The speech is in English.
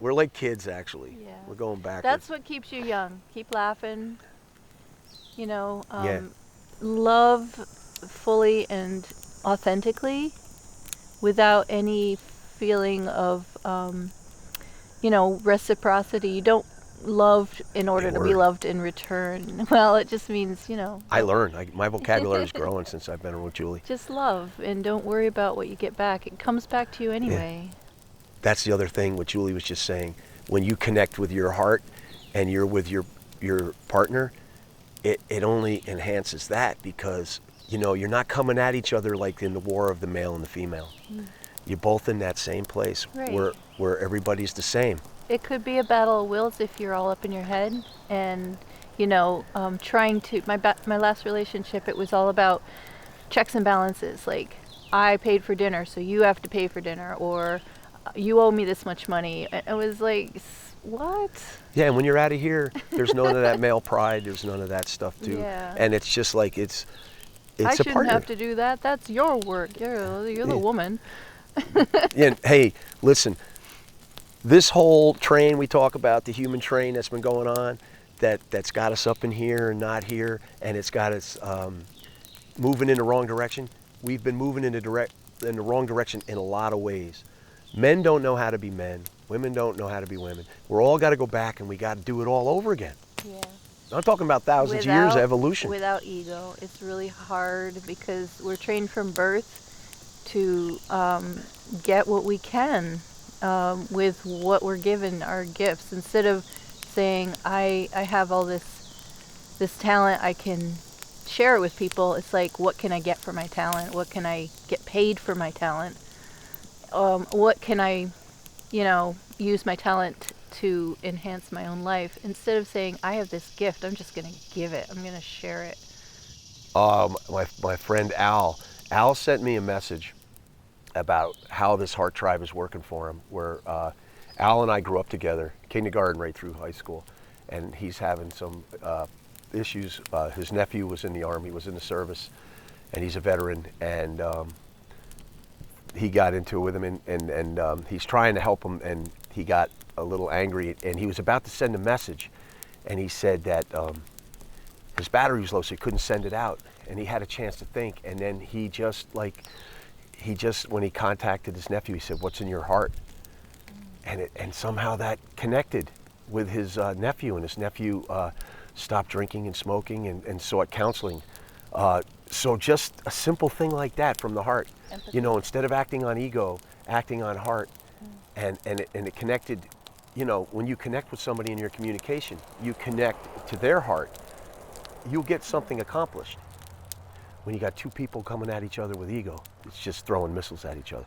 We're like kids, actually. Yeah. We're going backwards. That's what keeps you young. Keep laughing. You know, Yeah. love fully and authentically without any feeling of, reciprocity. You don't love in order Big to be word. loved in return. Well, it just means, I learn. My vocabulary is growing since I've been with Julie. just love and don't worry about what you get back. It comes back to you Yeah. anyway. That's the other thing what Julie was just saying. When you connect with your heart and you're with your partner, it only enhances that, because you're not coming at each other like in the war of the male and the female. You're both in that same place, Right. where everybody's the same. It could be a battle of wills if you're all up in your head and, trying to, my last relationship, it was all about checks and balances. Like, I paid for dinner, so you have to pay for dinner, or you owe me this much money. It was like, what? Yeah, and when you're out of here, there's none of that male pride. There's none of that stuff too. Yeah. And it's just like it's I a shouldn't partner. have to do that. That's your work. You're Yeah. the woman. And hey, listen, this whole train we talk about, the human train that's been going on, that's got us up in here and not here, and it's got us moving in the wrong direction. We've been moving in the wrong direction in a lot of ways. Men don't know how to be men. Women don't know how to be women. We're all got to go back, and we got to do it all over again. Yeah. I'm talking about thousands of years of evolution. Without ego, it's really hard because we're trained from birth to get what we can with what we're given, our gifts. Instead of saying, I have all this talent, I can share it with people. It's like, what can I get for my talent? What can I get paid for my talent? What can I, use my talent to enhance my own life? Instead of saying, I have this gift, I'm just going to give it. I'm going to share it. My friend Al sent me a message about how this heart tribe is working for him, where Al and I grew up together, kindergarten right through high school, and he's having some issues. His nephew was in the Army, was in the service, and he's a veteran, and he got into it with him, and he's trying to help him, and he got a little angry, and he was about to send a message, and he said that his battery was low, so he couldn't send it out, and he had a chance to think, and then he just, when he contacted his nephew, he said, "What's in your heart?" And somehow that connected with his nephew, and his nephew stopped drinking and smoking and sought counseling. So just a simple thing like that from the heart. Empathy. Instead of acting on ego, acting on heart, and it connected. When you connect with somebody in your communication, you connect to their heart, you'll get something accomplished. When you got two people coming at each other with ego, it's just throwing missiles at each other.